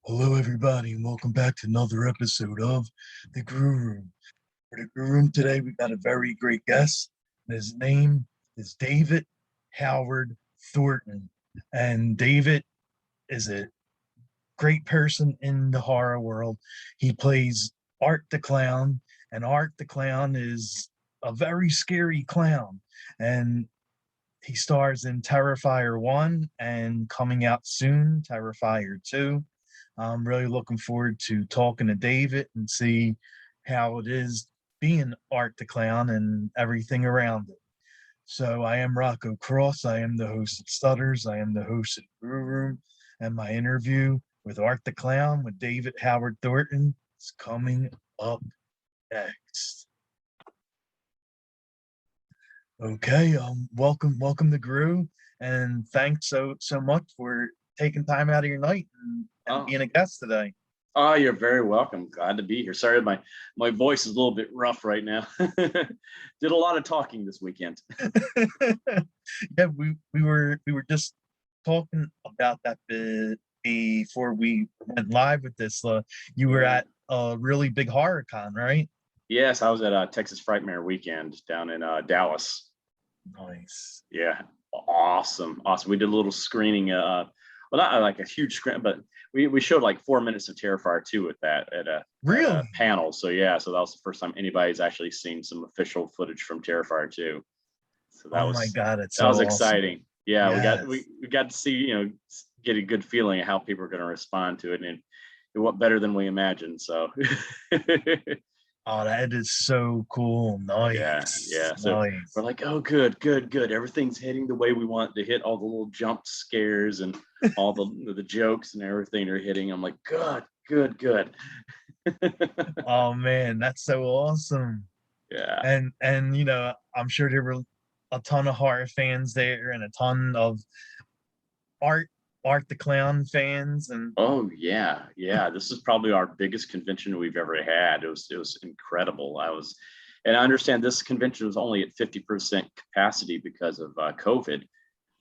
Hello, everybody, and welcome back to another episode of the Grue Room. For the Grue Room today, we got a very great guest, and his name is David Howard Thornton. And David is a great person in the horror world. He plays Art the Clown, and Art the Clown is a very scary clown. And he stars in Terrifier 1 and coming out soon, Terrifier 2. I'm really looking forward to talking to David and see how it is being Art the Clown and everything around it. So I am Rocco Cross. I am the host of Stutters. I am the host of Grue Room. And my interview with Art the Clown with David Howard Thornton is coming up next. Okay, welcome to Grue, and thanks so much for taking time out of your night and being a guest today. Oh, you're very welcome. Glad to be here. Sorry, my voice is a little bit rough right now. Did a lot of talking this weekend. Yeah, we were just talking about that bit before we went live with this. You were at a really big horror con, right? Yes, I was at Texas Frightmare weekend down in Dallas. Nice. Yeah, awesome. We did a little screening. Well, not like a huge screen, but we showed like 4 minutes of Terrifier 2 with that at a panel. So yeah, so that was the first time anybody's actually seen some official footage from Terrifier 2. So that was my God, it's that was so exciting. Awesome. Yeah, Yes. we got to see, get a good feeling of how people are going to respond to it, and it went better than we imagined. So Oh, that is so cool. Nice. yeah. So nice. we're like, oh, good. Everything's hitting the way we want to hit. All the little jump scares and all the jokes and everything are hitting. I'm like, good. Oh man, that's so awesome. Yeah. And I'm sure there were a ton of horror fans there and a ton of art Art the Clown fans. And Oh yeah. This is probably our biggest convention we've ever had. It was incredible. And I understand this convention was only at 50% capacity because of COVID,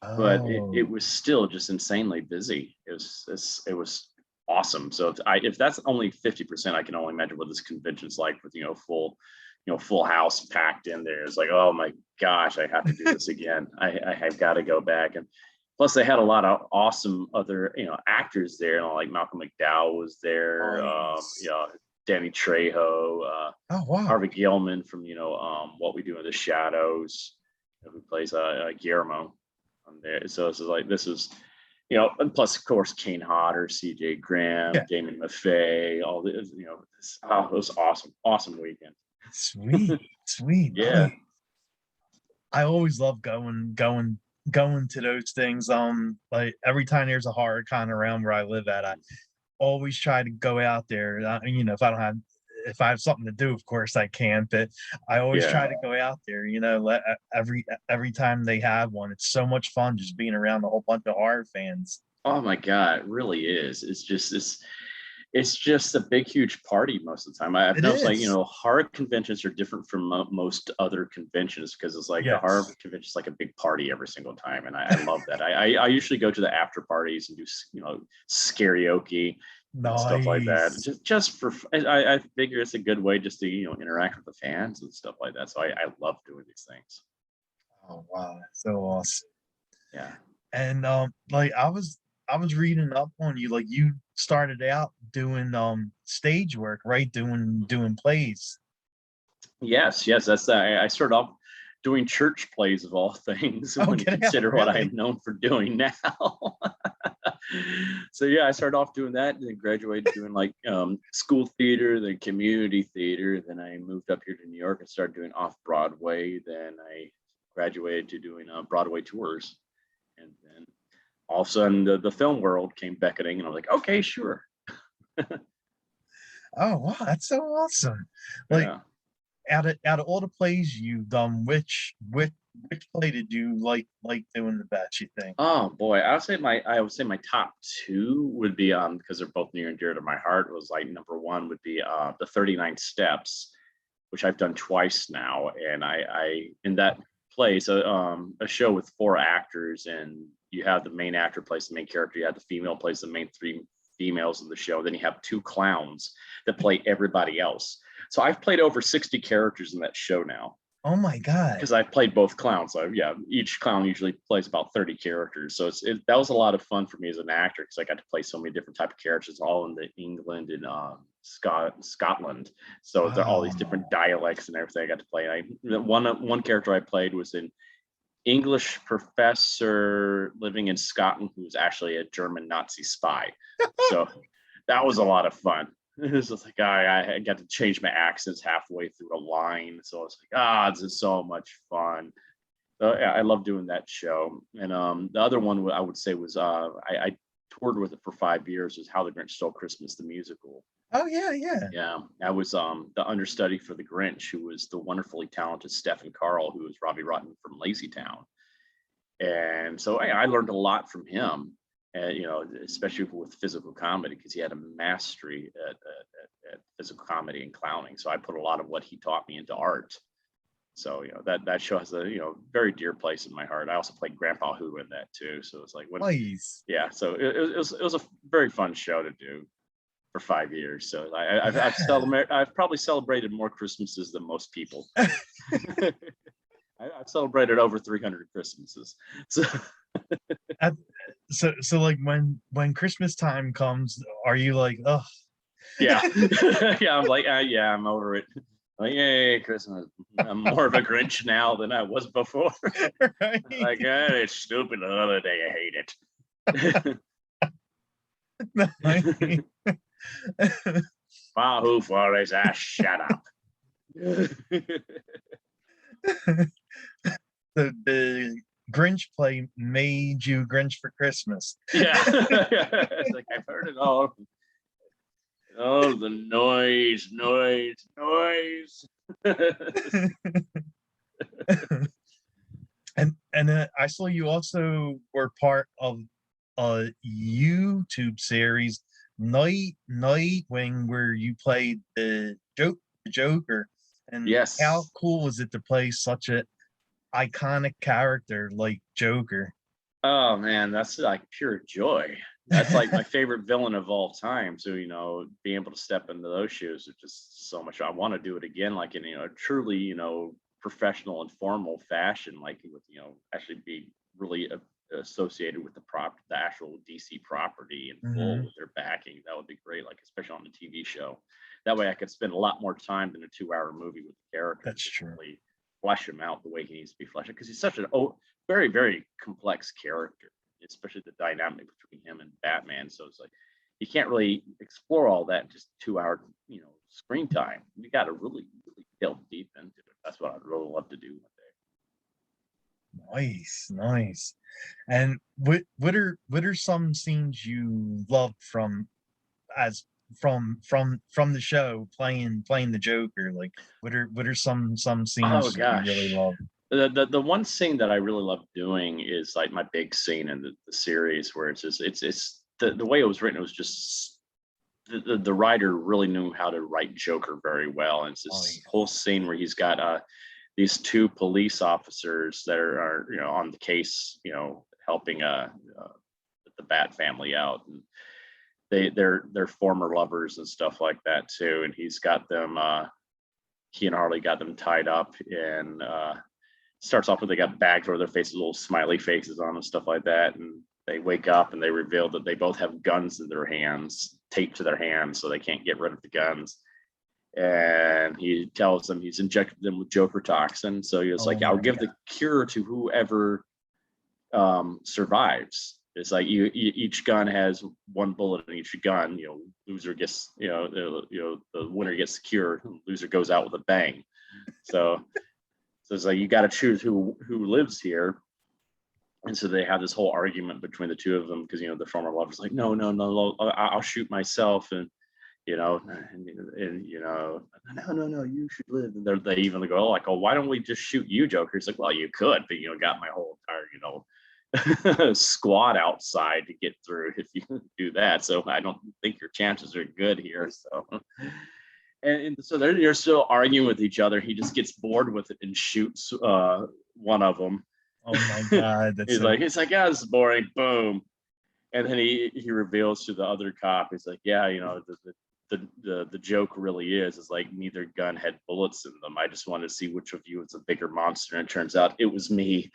but it was still just insanely busy. It was awesome. So if that's only 50%, I can only imagine what this convention's like with full house packed in there. It's like, oh my gosh, I have to do this again. I have got to go back. And plus they had a lot of awesome other actors there, like Malcolm McDowell was there. nice. Danny Trejo, Oh wow. Harvey Gilman from What We Do in the Shadows, who plays Guillermo on there. So this is and plus of course Kane Hodder, CJ Graham, Yeah. Damon Maffei, all this, it was awesome weekend. Sweet. Yeah. I always love going to those things. Like every time there's a horror con around where I live at, I always try to go out there. If I have something to do, of course I can, but I always try to go out there. Every time they have one, it's so much fun just being around a whole bunch of horror fans. Oh my God, it really is. It's just a big, huge party most of the time. I've noticed, like, horror conventions are different from most other conventions because it's like the horror convention is like a big party every single time, and I love that. I usually go to the after parties and do karaoke and stuff like that. Just for I figure it's a good way just to interact with the fans and stuff like that. So I love doing these things. Oh wow, that's so awesome. Yeah. And like I was reading up on you, like you started out doing stage work, right? Doing plays. Yes. That's I started off doing church plays of all things when you consider what I am known for doing now. So yeah, I started off doing that and then graduated doing like school theater, then community theater. Then I moved up here to New York and started doing off Broadway. Then I graduated to doing Broadway tours. And then all of a sudden the film world came beckoning and I was like, okay, sure. Oh wow, that's so awesome. Like out of all the plays you've done, which play did you like doing the best, you think? Oh boy, I would say my top two would be because they're both near and dear to my heart. Was like number one would be the 39 Steps, which I've done twice now, and I in that plays a show with four actors, and you have the main actor plays the main character, you have the female plays the main three females in the show. Then you have 2 clowns that play everybody else. So I've played over 60 characters in that show now. Oh my God. Because I've played both clowns. So yeah, each clown usually plays about 30 characters. So that was a lot of fun for me as an actor, because I got to play so many different type of characters, all in the England and Scotland. So there are all these different dialects and everything I got to play. And one character I played was an English professor living in Scotland who was actually a German Nazi spy. So that was a lot of fun. It was just like I got to change my accents halfway through a line. So I was like, this is so much fun. So yeah, I love doing that show. And the other one I would say was I toured with it for 5 years, was How the Grinch Stole Christmas, the musical. Oh yeah. Yeah, I was the understudy for the Grinch, who was the wonderfully talented Stephen Carl, who was Robbie Rotten from Lazy Town. And so I learned a lot from him. You know, especially with physical comedy, because he had a mastery at physical comedy and clowning. So I put a lot of what he taught me into art. So, you know, that show has a, you know, very dear place in my heart. I also played Grandpa Who in that too. So it's like, Nice. Yeah. So it was a very fun show to do for 5 years. So I've probably celebrated more Christmases than most people. I've celebrated over 300 Christmases. So like when Christmas time comes, are you like, oh yeah. Yeah, I'm like, yeah, I'm over it. Like, yay, Christmas. I'm more of a Grinch now than I was before. Right? Like, it's stupid holiday, I hate it. Wahoo Flores, shut up. The Grinch play made you Grinch for Christmas. Yeah. It's like, I've heard it all. Oh, the noise. And I saw you also were part of a YouTube series, Nightwing, where you played the Joker. And yes, how cool was it to play such a iconic character like Joker? Oh man, that's like pure joy. That's like my favorite villain of all time. So, you know, being able to step into those shoes is just so much. I want to do it again, like in, you know, truly, you know, professional and formal fashion, like with, you know, actually be really associated with the actual DC property and full with their backing. That would be great, like especially on the TV show. That way I could spend a lot more time than a 2-hour movie with the character. That's true. Really flesh him out the way he needs to be fleshed out, because he's such a very, very complex character, especially the dynamic between him and Batman. So it's like you can't really explore all that in just 2-hour, you know, screen time. You got to really, really delve deep into it. That's what I'd really love to do one day. Nice. And what are some scenes you loved from the show playing the Joker? Like what are some scenes that you really love? The one scene that I really love doing is like my big scene in the series, where it's just it's the way it was written. It was just the writer really knew how to write Joker very well, and it's this whole scene where he's got these 2 police officers that are you know on the case, you know, helping the Bat family out, and they're former lovers and stuff like that too, and he's got them he and Harley got them tied up, and starts off with they got bags over their faces, little smiley faces on and stuff like that, and they wake up and they reveal that they both have guns in their hands, taped to their hands, so they can't get rid of the guns. And he tells them he's injected them with Joker toxin, so he was like, I'll give the cure to whoever survives. It's like each gun has 1 bullet in each gun. You know, loser gets, you know, the winner gets the cure, loser goes out with a bang. So it's like you got to choose who lives here. And so they have this whole argument between the 2 of them, because, you know, the former lover's like, no, I'll shoot myself, and you know, and you know, no, you should live. And they even go like, oh, why don't we just shoot you, Joker? He's like, well, you could, but you know, got my whole entire, you know, squad outside to get through if you do that. So I don't think your chances are good here. So. And so they're still arguing with each other. He just gets bored with it and shoots one of them. Oh my God! He's like, yeah, this is boring. Boom. And then he reveals to the other cop, he's like, yeah, you know, the joke really is like neither gun had bullets in them. I just wanted to see which of you is a bigger monster. And it turns out it was me.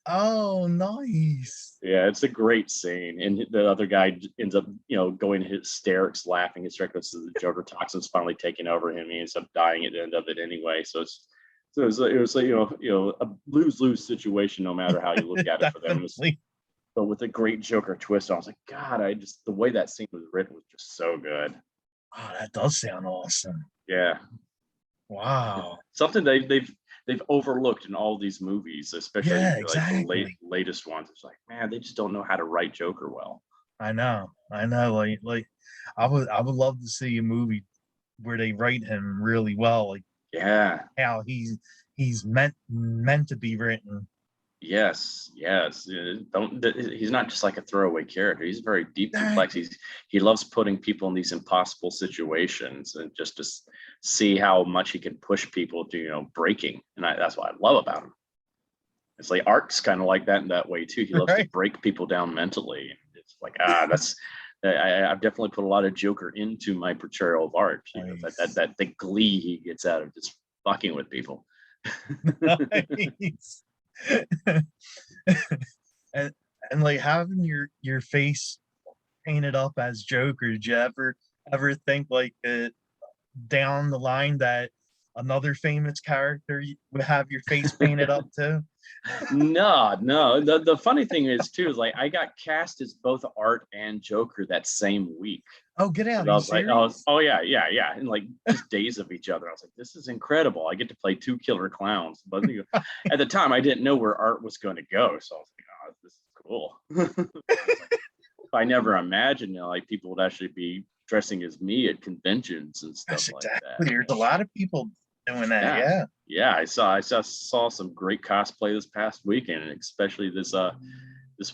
Oh, nice. Yeah, it's a great scene. And the other guy ends up, you know, going hysterics, laughing hysterically. So the Joker toxin's finally taking over him. He ends up dying at the end of it anyway. It was like, you know, a lose-lose situation, no matter how you look at it for them. But with a great Joker twist, I was like, God, the way that scene was written was just so good. Oh, that does sound awesome. Yeah. Wow. Something they've overlooked in all these movies, especially exactly. like the latest ones. It's like, man, they just don't know how to write Joker well. I know. Like I would love to see a movie where they write him really well, like how he's meant to be written. Yes. He's not just like a throwaway character. He's very deep, complex. He loves putting people in these impossible situations, and just to see how much he can push people to, you know, breaking. And that's what I love about him. It's like Art's kind of like that in that way too. He loves to break people down mentally. It's like that's I've definitely put a lot of Joker into my portrayal of Art. You know, that the glee he gets out of just fucking with people. Nice. and like having your face painted up as Joker, did you ever think like down the line that another famous character would have your face painted up too? No. The funny thing is too is like I got cast as both Art and Joker that same week. Oh, get out! I was like, oh yeah, and like just days of each other. I was like, this is incredible. I get to play two killer clowns. But at the time, I didn't know where Art was going to go, so I was like, oh, this is cool. I never imagined, you know, like people would actually be dressing as me at conventions and stuff like that. There's a lot of people doing that. Yeah. I saw some great cosplay this past weekend, and especially this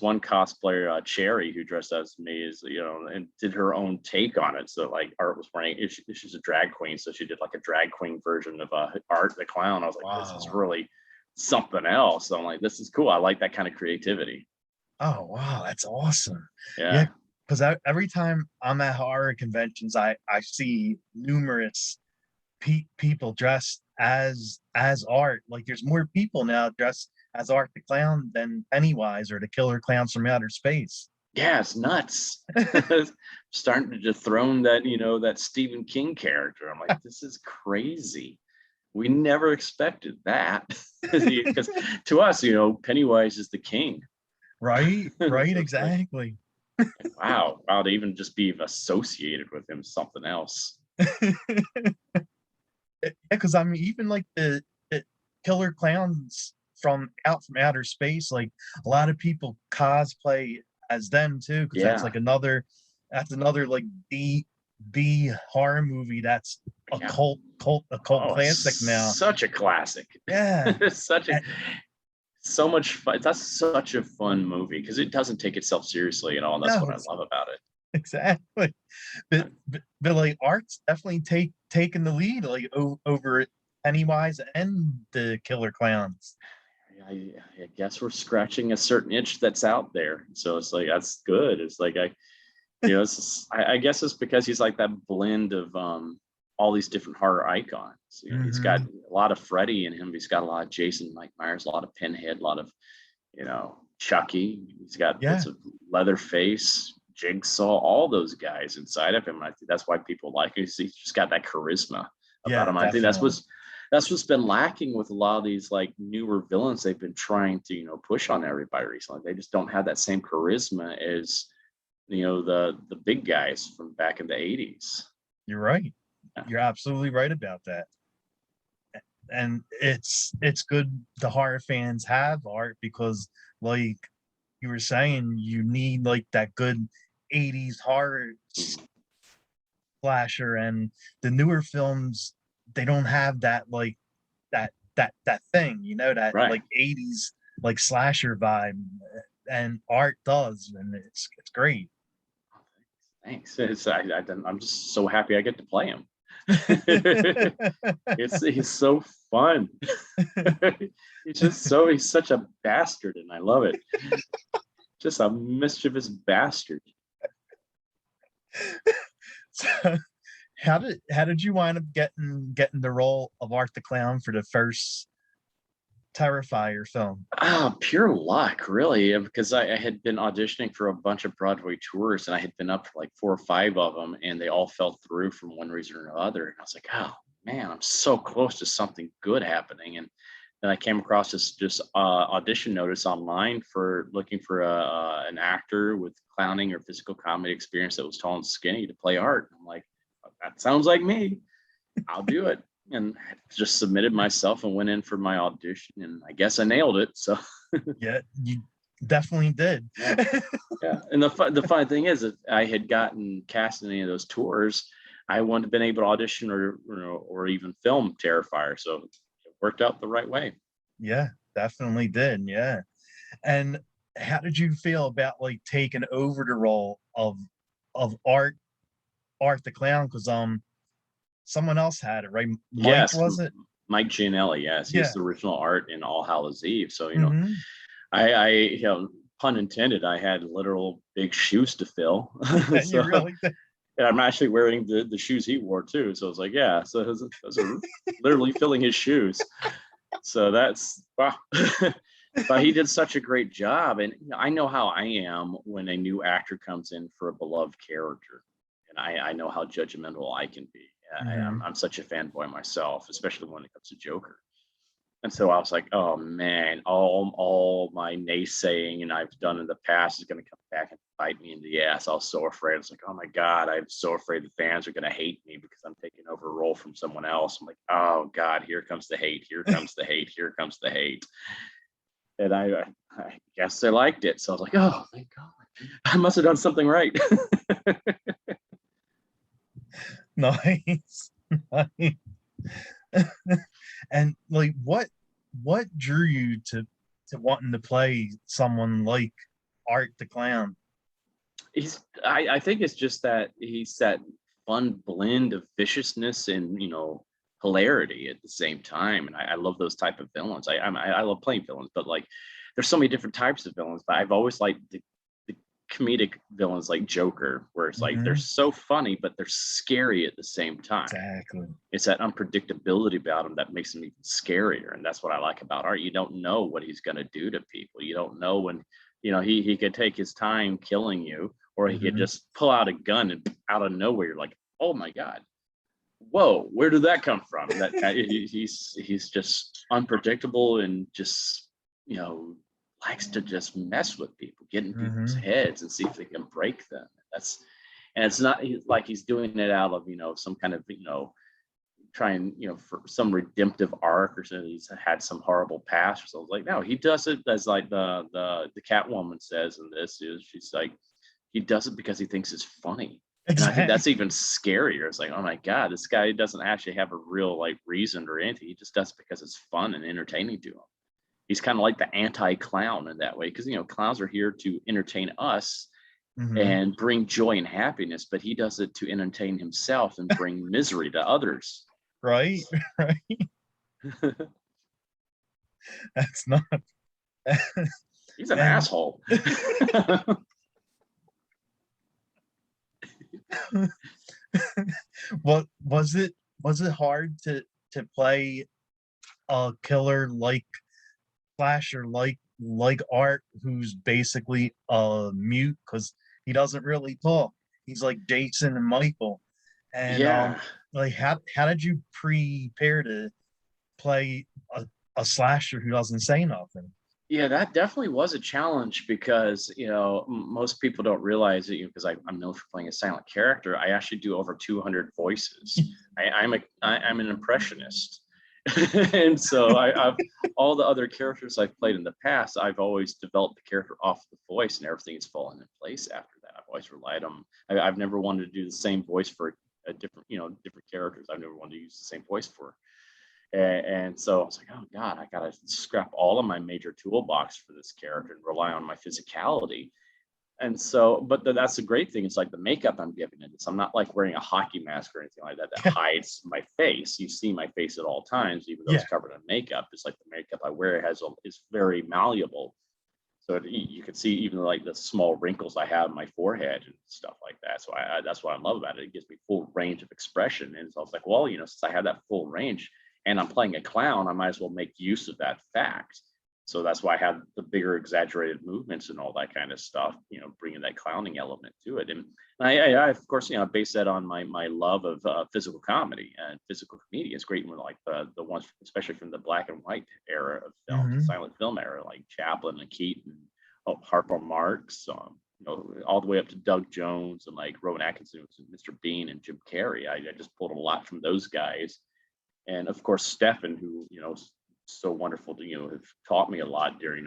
one cosplayer, Cherry, who dressed as me, is, you know, and did her own take on it. So like Art was wearing, she's a drag queen, so she did like a drag queen version of Art the clown. I was like, This is really something else. So I'm like, this is cool. I like that kind of creativity. Oh wow, that's awesome. Yeah. Because every time I'm at horror conventions, I see numerous people dressed as Art. Like there's more people now dressed as Art the Clown than Pennywise or the killer clowns from outer space. Yeah, it's nuts. Starting to dethrone that, you know, that Stephen King character. I'm like, this is crazy. We never expected that. Because to us, you know, Pennywise is the king. Right, exactly. Wow, to even just be associated with him, something else. Because I mean, even like the killer clowns from outer space, like a lot of people cosplay as them too, because that's another like B horror movie that's a cult classic now. Such a classic. Yeah. So much fun. That's such a fun movie because it doesn't take itself seriously at all. And that's what I love about it. Exactly. But like Art's definitely taking the lead, like over Pennywise and the killer clowns. I guess we're scratching a certain itch that's out there. So it's like, that's good. It's like, I guess it's because he's like that blend of all these different horror icons. You know, he's got a lot of Freddy in him. He's got a lot of Jason, Mike Myers, a lot of Pinhead, a lot of, you know, Chucky. He's got bits of Leatherface, Jigsaw, all those guys inside of him. I think that's why people like him. He's just got that charisma about him. I think that's what's been lacking with a lot of these like newer villains they've been trying to, you know, push on everybody recently. They just don't have that same charisma as, you know, the big guys from back in the 80s. You're right. You're absolutely right about that. And it's good the horror fans have Art, because like you were saying, you need like that good 80s horror slasher, and the newer films, they don't have that like that thing, you know, that like 80s like slasher vibe, and Art does, and it's great. Thanks. I'm just so happy I get to play him. He's so fun. He's such a bastard, and I love it. Just a mischievous bastard. So, how did you wind up getting the role of Art the Clown for the first Terrifier film? Pure luck, really, because I had been auditioning for a bunch of Broadway tours, and I had been up for like 4 or 5 of them, and they all fell through from one reason or another. And I was like, oh man, I'm so close to something good happening. And then I came across this audition notice online for looking for an actor with clowning or physical comedy experience that was tall and skinny to play Art. I'm like, that sounds like me. I'll do it. And I just submitted myself and went in for my audition, and I guess I nailed it. So Yeah, you definitely did. yeah. And the funny thing is, if I had gotten cast in any of those tours, I wouldn't have been able to audition or even film Terrifier. So it worked out the right way. Yeah, definitely did. Yeah. And how did you feel about like taking over the role of Art the Clown? Because someone else had it, right? Mike, Yes, was it? Mike Gianelli. Yes, he's Yeah. the original Art in All Hallows Eve. So Hmm. I pun intended, I had literal big shoes to fill. Yeah, you So really did. and I'm actually wearing the shoes he wore too. So I was like, yeah. So those are literally filling his shoes. So that's wow. But he did such a great job, and I know how I am when a new actor comes in for a beloved character, and I know how judgmental I can be. Hmm. I'm such a fanboy myself, especially when it comes to Joker. And so I was like, oh man, all my naysaying and I've done in the past is going to come back and bite me in the ass. I was so afraid. I was like, oh my God, I'm so afraid the fans are going to hate me because I'm taking over a role from someone else. I'm like, oh God, here comes the hate. Here comes the hate. Here comes the hate. And I guess they liked it. So I was like, oh, thank God. I must have done something right. Nice. Nice. And like what drew you to wanting to play someone like Art the Clown? I think it's just that he's that fun blend of viciousness and hilarity at the same time, and I love those type of villains. I love playing villains, but like there's so many different types of villains. But I've always liked the comedic villains like Joker, where it's like they're Hmm. so funny but they're scary at the same time. Exactly. It's that unpredictability about him that makes him even scarier, and that's what I like about Art. You don't know what he's going to do to people. You don't know when he could take his time killing you, or he could Hmm. just pull out a gun and out of nowhere you're like, oh my God, whoa, where did that come from? He's just unpredictable and just likes to just mess with people, get in people's Hmm. heads and see if they can break them. And it's not like he's doing it out of some kind of trying for some redemptive arc or something. He's had some horrible past or something. Like, no, he does it as like the Catwoman says in this, is she's like, he does it because he thinks it's funny. And I think Exactly. that's even scarier. It's like, oh my God, this guy doesn't actually have a real like reason or anything. He just does it because it's fun and entertaining to him. He's kind of like the anti-clown in that way, because clowns are here to entertain us Hmm. and bring joy and happiness, but he does it to entertain himself and bring misery to others. Right. Right. That's not. He's an And asshole. what was it hard to play a killer like slasher like Art, who's basically mute because he doesn't really talk? He's like Jason and Michael. And Yeah. like how did you prepare to play a slasher who doesn't say nothing? Yeah, that definitely was a challenge because most people don't realize it, because I'm known for playing a silent character. I actually do over 200 voices. I'm an impressionist, and so I've all the other characters I've played in the past. I've always developed the character off the voice, and everything has fallen in place after that. I've always relied on. I've never wanted to do the same voice for a different characters. I've never wanted to use the same voice for. And so I was like, oh God, I gotta scrap all of my major toolbox for this character and rely on my physicality. And so, but that's the great thing. It's like the makeup I'm giving it. I'm not like wearing a hockey mask or anything like that hides my face. You see my face at all times, even though Yeah. it's covered in makeup. It's like the makeup I wear is very malleable. So you can see even like the small wrinkles I have in my forehead and stuff like that. So that's what I love about it. It gives me full range of expression. And so I was like, well, since I have that full range and I'm playing a clown, I might as well make use of that fact. So that's why I have the bigger exaggerated movements and all that kind of stuff, bringing that clowning element to it. And I of course, base that on my love of physical comedy and physical comedy. It's great when like the ones, especially from the black and white era of film, the silent film era, like Chaplin and Keaton, Harpo Marx, all the way up to Doug Jones and like Rowan Atkinson and Mr. Bean and Jim Carrey. I just pulled a lot from those guys. And of course, Stefan, who, so wonderful to, have taught me a lot during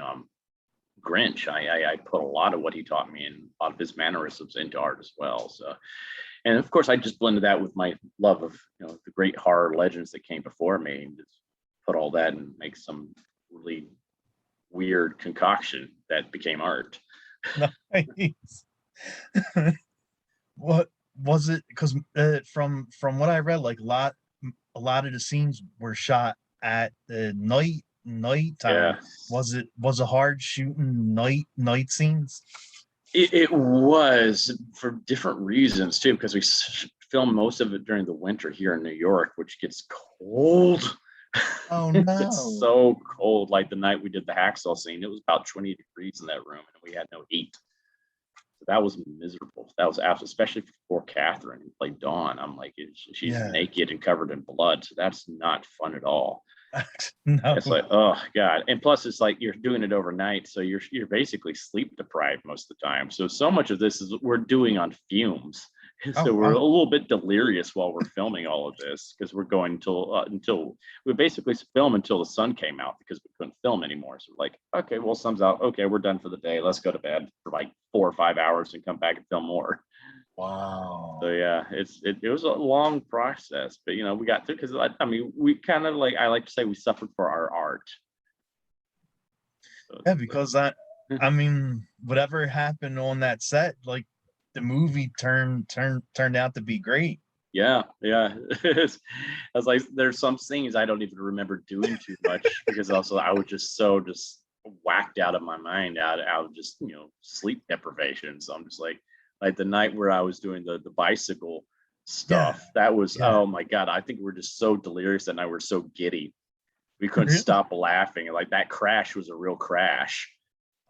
Grinch. I put a lot of what he taught me and a lot of his mannerisms into art as well. So, and of course, I just blended that with my love of, the great horror legends that came before me and just put all that and make some really weird concoction that became art. Nice. What was it? Because from what I read, like a lot of the scenes were shot at the night time. Yeah. Was it hard shooting night scenes? It was for different reasons too, because we filmed most of it during the winter here in New York, which gets cold. Oh no. It's so cold. Like the night we did the hacksaw scene, it was about 20 degrees in that room and we had no heat. So that was miserable. That was absolutely, especially for poor Catherine who played Dawn. I'm like, she's naked and covered in blood. So that's not fun at all. No. It's like, oh God. And plus it's like you're doing it overnight. So you're basically sleep deprived most of the time. So much of this is we're doing on fumes. So we're a little bit delirious while we're filming all of this because we're going until we basically film until the sun came out because we couldn't film anymore. So we're like, okay, well, sun's out. Okay, we're done for the day. Let's go to bed for like 4 or 5 hours and come back and film more. Wow. So yeah, it was a long process, but we got through because we kind of like, I like to say we suffered for our art. So yeah, because whatever happened on that set, like the movie turned out to be great. Yeah. I was like, there's some scenes I don't even remember doing too much because also I was just whacked out of my mind out of just sleep deprivation. So I'm just like the night where I was doing the bicycle stuff, that was oh my God, I think we're just so delirious that night. We're so giddy we couldn't stop laughing. Like that crash was a real crash.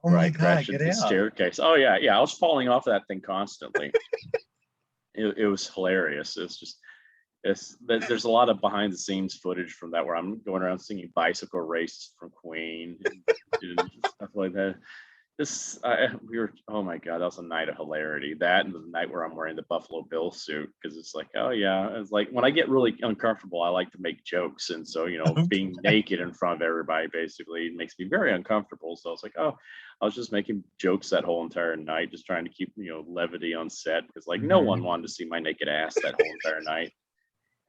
Oh my God, get the out. staircase. Oh yeah, I was falling off that thing constantly. It was hilarious. There's a lot of behind the scenes footage from that where I'm going around singing bicycle races from Queen and stuff like that. Oh my God, that was a night of hilarity. That and the night where I'm wearing the Buffalo Bill suit because it's like, oh yeah, it's like when I get really uncomfortable, I like to make jokes, and so being naked in front of everybody basically makes me very uncomfortable. So I was like, oh, I was just making jokes that whole entire night, just trying to keep levity on set because like no one wanted to see my naked ass that whole entire night.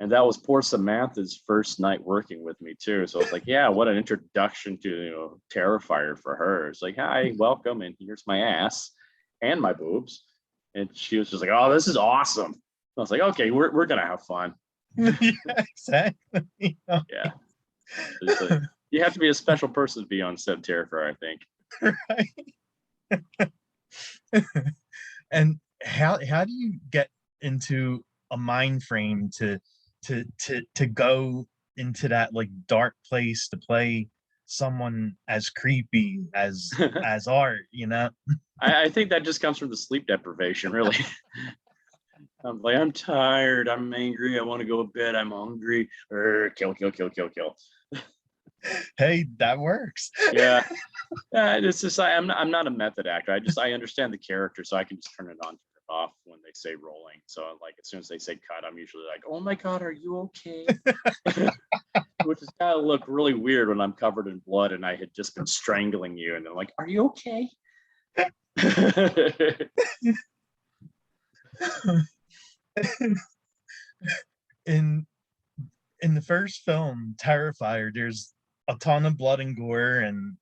And that was poor Samantha's first night working with me too. So I was like, yeah, what an introduction to Terrifier for her. It's like, hi, welcome, and here's my ass and my boobs. And she was just like, oh, this is awesome. I was like, okay, we're gonna have fun. Yeah, exactly. Yeah. Like, you have to be a special person to be on set Terrifier, I think. Right. And how do you get into a mind frame to go into that like dark place to play someone as creepy as art, I think that just comes from the sleep deprivation, really. I'm like, I'm tired, I'm angry, I want to go to bed, I'm hungry. Kill. Hey, that works. Yeah. It's just I'm not a method actor. I understand the character, so I can just turn it on, turn it off when they say rolling. So like as soon as they say cut, I'm usually like, oh my God, are you okay? Which is gotta look really weird when I'm covered in blood and I had just been strangling you, and they're like, are you okay? in the first film, Terrifier, there's a ton of blood and gore and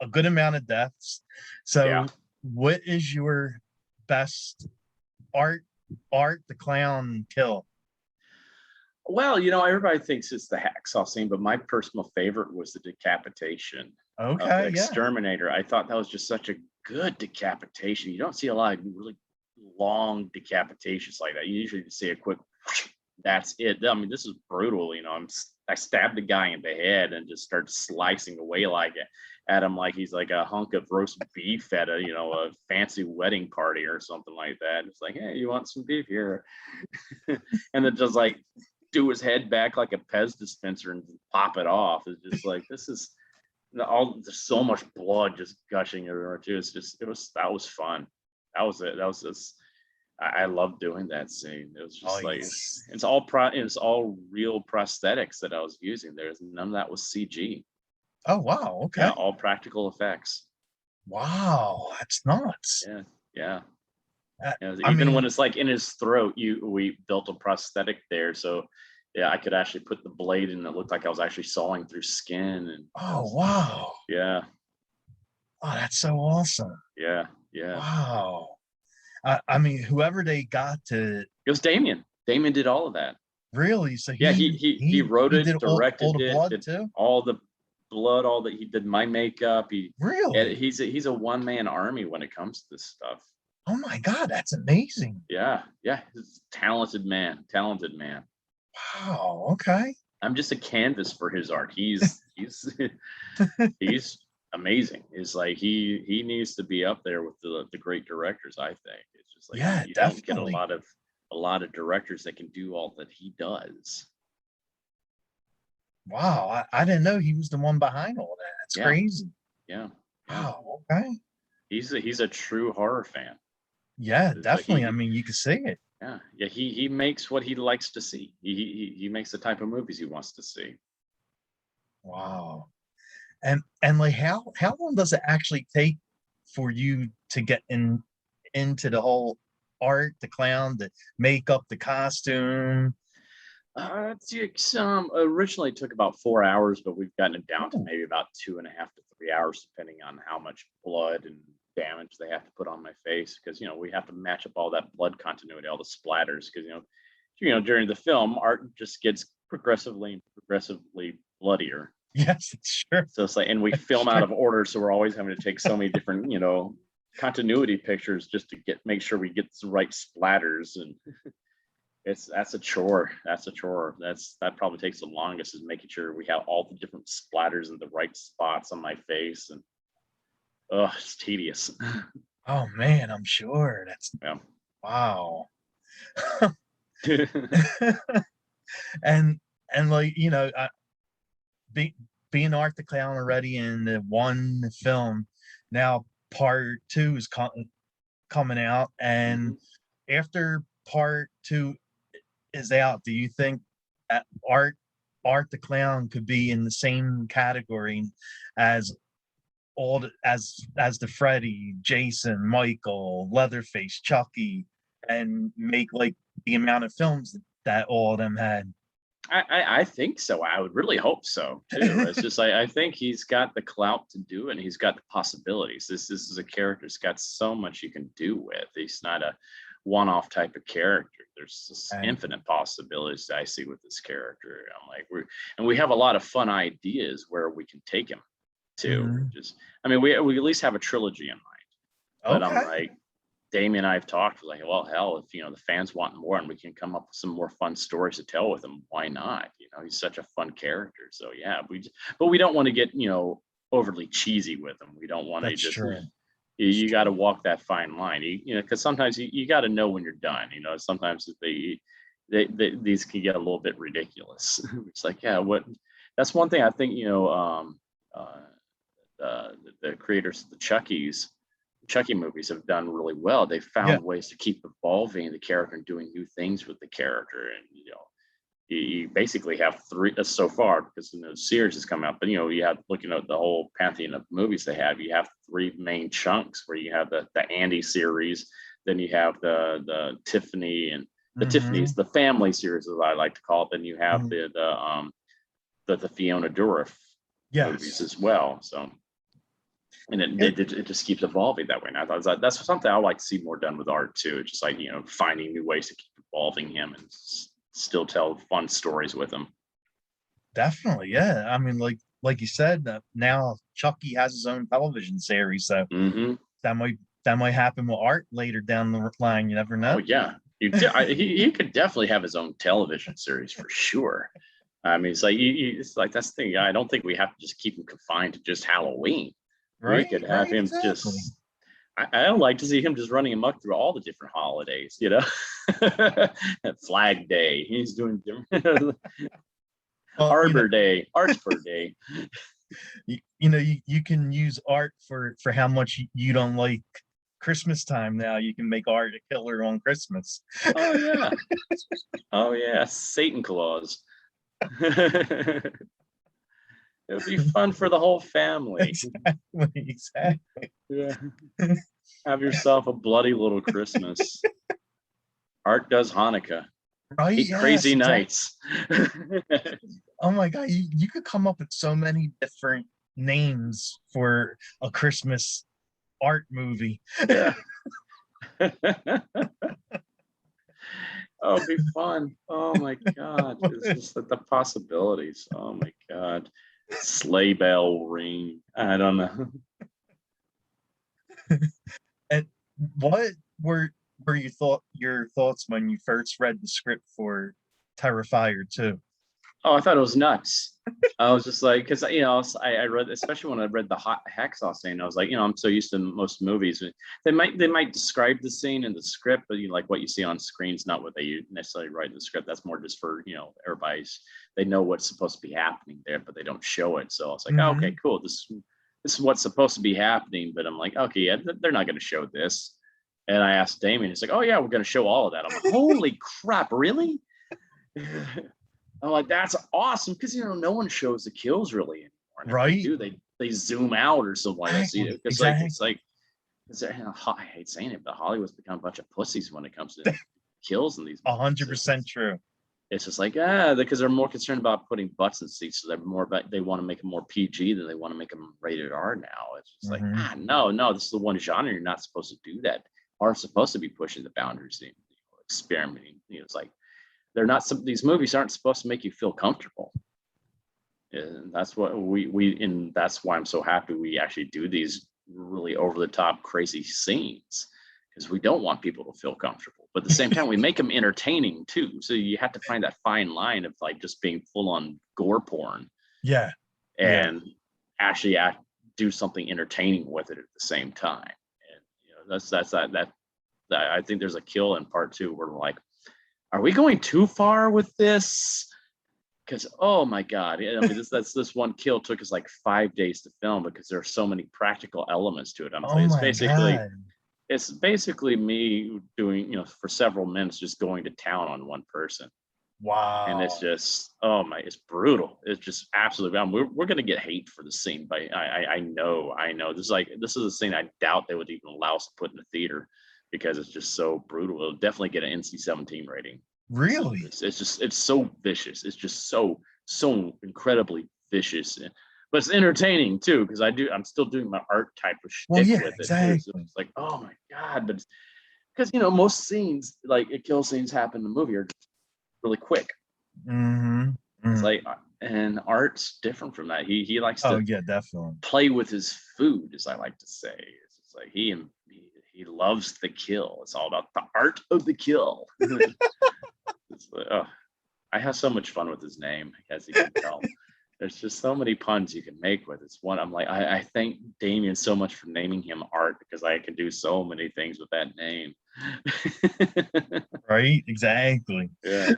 a good amount of deaths. So what is your best art the clown kill? Well, everybody thinks it's the hacksaw scene, but my personal favorite was the decapitation. of the Okay, yeah. exterminator. I thought that was just such a good decapitation. You don't see a lot of really long decapitations like that. You usually just see a quick, that's it. I mean, this is brutal. You know, I stabbed the guy in the head and just start slicing away like it at him like he's like a hunk of roast beef at a, you know, a fancy wedding party or something like that. It's like, hey, you want some beef here? And then just like do his head back like a Pez dispenser and pop it off. It's just like, this is there's so much blood just gushing everywhere too. That was fun. That was it. That was just, I love doing that scene. It was just like, Nice. it's all real prosthetics that I was using. There's none of that was CG. Oh, wow. Okay. Yeah, all practical effects. Wow, that's nuts. Yeah, yeah. Uh, And I even mean, when it's like in his throat, we built a prosthetic there, so yeah, I could actually put the blade in. It looked like I was actually sawing through skin, and oh, wow. yeah, Oh, that's so awesome. yeah, yeah. Wow. I mean, whoever they got to It was Damien. Damien did all of that. really, so Yeah, he wrote he did it, all directed the it, blood did too? all the blood, all that. He did my makeup. Really? He's a one man army when it comes to this stuff. Oh my God, that's amazing. Yeah, yeah. He's a talented man. Talented man. Wow. Okay. I'm just a canvas for his art. He's amazing. It's like he needs to be up there with the great directors. I think it's just like Yeah, you don't get definitely. a lot of directors that can do all that he does. Wow. I didn't know he was the one behind all that. That's Yeah, crazy. yeah, yeah. Wow. Okay. He's a true horror fan. Yeah, It's like definitely. I mean, you can see it. yeah, yeah. He makes what he likes to see. He makes the type of movies he wants to see. Wow. And like how long does it actually take for you to get into the whole art, the clown, the makeup, the costume? Originally it took about 4 hours, but we've gotten it down to Oh, maybe about 2.5 to 3 hours, depending on how much blood and damage they have to put on my face. Because we have to match up all that blood continuity, all the splatters. Because during the film, art just gets progressively bloodier. yes, sure. So it's like, and we film out Sure. of order, so we're always having to take so many different, continuity pictures just to make sure we get the right splatters. And that's a chore. That's a chore. That probably takes the longest, is making sure we have all the different splatters in the right spots on my face. And oh, it's tedious. Oh man, I'm sure. That's Yeah. wow. and like be, being Art the Clown already in the one film, now part two is coming out, and Mhm. after part two is out, do you think that Art the Clown could be in the same category as as the Freddy, Jason, Michael, Leatherface, Chucky, and make like the amount of films that all of them had? I think so. I would really hope so too. It's just I think he's got the clout to do it, and he's got the possibilities. This is a character that's got so much you can do with. He's not a one-off type of character. There's just And infinite possibilities that I see with this character. I'm like, we have a lot of fun ideas where we can take him to. mhm. Just I mean, we at least have a trilogy in mind. But I'm Okay. like, Damien and I have talked like, well, hell, if the fans want more and we can come up with some more fun stories to tell with him, why not? He's such a fun character. So yeah, but we don't want to get overly cheesy with him. We don't want to That's just true. you got to walk that fine line. Because sometimes you got to know when you're done. Sometimes these can get a little bit ridiculous. It's like, yeah, what? That's one thing I think. Uh, the creators of the Chucky movies have done really well. They Yeah. found ways to keep evolving the character and doing new things with the character. And you basically have three so far, because the series has come out. But you have, looking at the whole pantheon of movies they have, you have three main chunks where you have the Andy series, then you have the Tiffany and the Hmm. Tiffany's the family series, as I like to call it. Then you have Hmm. the Fiona Dourif movies Yes. as well. So and It, it just keeps evolving that way. And I thought that's something I would like to see more done with art too. It's just like finding new ways to keep evolving him and still tell fun stories with him. definitely. Yeah. I mean, like like you said, now Chucky has his own television series, so Hmm. that might happen with Art later down the line. You never Oh know. yeah, he could definitely have his own television series for sure. I mean, it's like it's like that's the thing. I don't think we have to just keep him confined to just Halloween. We Right, could have right, him exactly. just. I would like to see him just running amok through all the different holidays. You know, Flag Day. He's doing different. Well, Arbor Day, Archford Day. you can use Art for how much you don't like Christmas time. Now you can make Art a killer on Christmas. Oh yeah, oh yeah, Satan Claus. It would be fun for the whole family. Exactly, exactly. Yeah. Have yourself a bloody little Christmas. Art does Hanukkah. Right, 8 crazy yes, exactly. nights. Oh my God, you could come up with so many different names for a Christmas Art movie. Yeah. Oh, it'd be fun. Oh my God. It's just the possibilities. Oh my God. Sleigh bell ring. I don't know. And what were your thoughts when you first read the script for Terrifier 2? Oh, I thought it was nuts. I was just like, because I read, especially when I read the hot hacksaw scene, I was like, I'm so used to most movies. They might describe the scene in the script, but like what you see on screen is not what they necessarily write in the script. That's more just for everybody's. They know what's supposed to be happening there, but they don't show it. So I was like, oh, okay, Hmm. cool. This is what's supposed to be happening, but I'm like, okay, yeah, they're not going to show this. And I asked Damien, he's like, oh yeah, we're going to show all of that. I'm like, holy crap, really? I'm like, that's awesome because no one shows the kills really anymore. And if they Right? do, they zoom out or something like that. See, Exactly, because it's exactly. like I hate saying it, but Hollywood's become a bunch of pussies when it comes to kills in these A movies. hundred percent true. It's just like because they're more concerned about putting butts in seats, so they're more about they want to make them more PG than they want to make them rated R now. It's just like Hmm. no, this is the one genre you're not supposed to do that. Are supposed to be pushing the boundaries, experimenting. It's like they're not these movies aren't supposed to make you feel comfortable, and that's what and that's why I'm so happy we actually do these really over the top crazy scenes, because we don't want people to feel comfortable, but at the same time we make them entertaining too, so you have to find that fine line of like just being full on gore porn Yeah, yeah. and actually do something entertaining with it at the same time. And that I think there's a kill in part two where we're like, are we going too far with this? Because oh my God, I mean this one kill took us like 5 days to film because there are so many practical elements to it. I'm Oh like, my God. it's basically me doing for several minutes just going to town on one person, and it's Wow. just it's brutal. It's just absolutely. We're gonna get hate for the scene, but I know this is a scene I doubt they would even allow us to put in the theater because it's just so brutal. It'll definitely get an NC-17 rating. Really? It's so vicious. It's just so incredibly vicious, but it's entertaining too because I'm still doing my art type of Well, shtick yeah, with it too. So exactly. it's like, oh my God, but because most scenes like kill scenes happen in the movie are just really quick. Hmm. It's Hmm. like and art's different from that. He likes Oh to yeah, definitely. play with his food, as I like to say. It's just like he loves the kill. It's all about the art of the kill. It's like, oh, I have so much fun with his name, as you can tell. There's just so many puns you can make with this one. I'm like, I thank Damien so much for naming him Art because I can do so many things with that name. Right? Exactly. Yeah.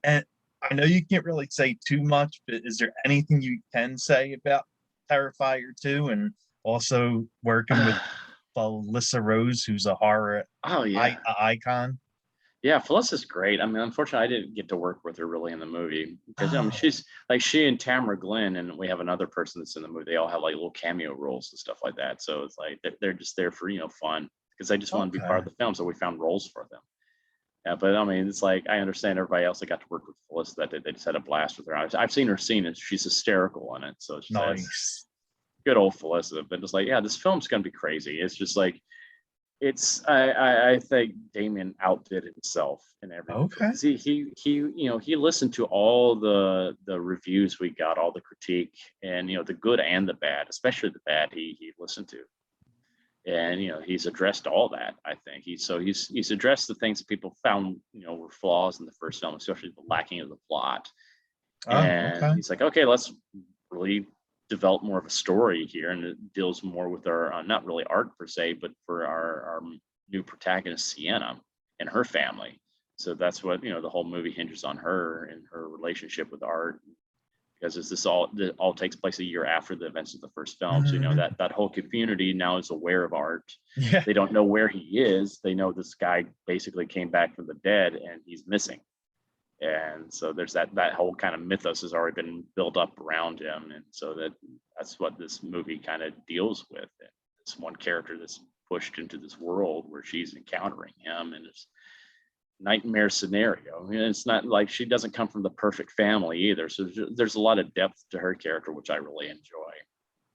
And I know you can't really say too much, but is there anything you can say about Terrifier 2 and also working with Felissa Rose, who's a horror Oh yeah. icon? Yeah, Felicia's great. I mean, unfortunately, I didn't get to work with her really in the movie because I mean, Oh, she's like she and Tamara Glenn, and we have another person that's in the movie. They all have like little cameo roles and stuff like that. So it's like they're just there for fun because they just want to be part okay. of the film. So we found roles for them. Yeah, but I mean, it's like I understand everybody else that got to work with Felicity that they just had a blast with her. I've seen her scene and she's hysterical in it. So it's just like Nice. good old Felicity. But it's like, yeah, this film's gonna be crazy. It's just like I think Damien outdid himself in every movie. Okay. 'Cause he listened to all the reviews we got, all the critique, and the good and the bad, especially the bad he listened to. And he's addressed all that. I think he's addressed the things that people found were flaws in the first film, especially the lacking of the plot. Oh, And okay. he's like, okay, let's really develop more of a story here, and it deals more with our not really art per se, but for our new protagonist Sienna and her family. So that's what the whole movie hinges on, her and her relationship with art, because it all takes place a year after the events of the first film. So Mhm. that whole community now is aware of art. Yeah. They don't know where he is. They know this guy basically came back from the dead and he's missing. And so there's that whole kind of mythos has already been built up around him. And so that's what this movie kind of deals with. And this one character that's pushed into this world where she's encountering him in this nightmare scenario. And it's not like she doesn't come from the perfect family either. So there's a lot of depth to her character, which I really enjoy.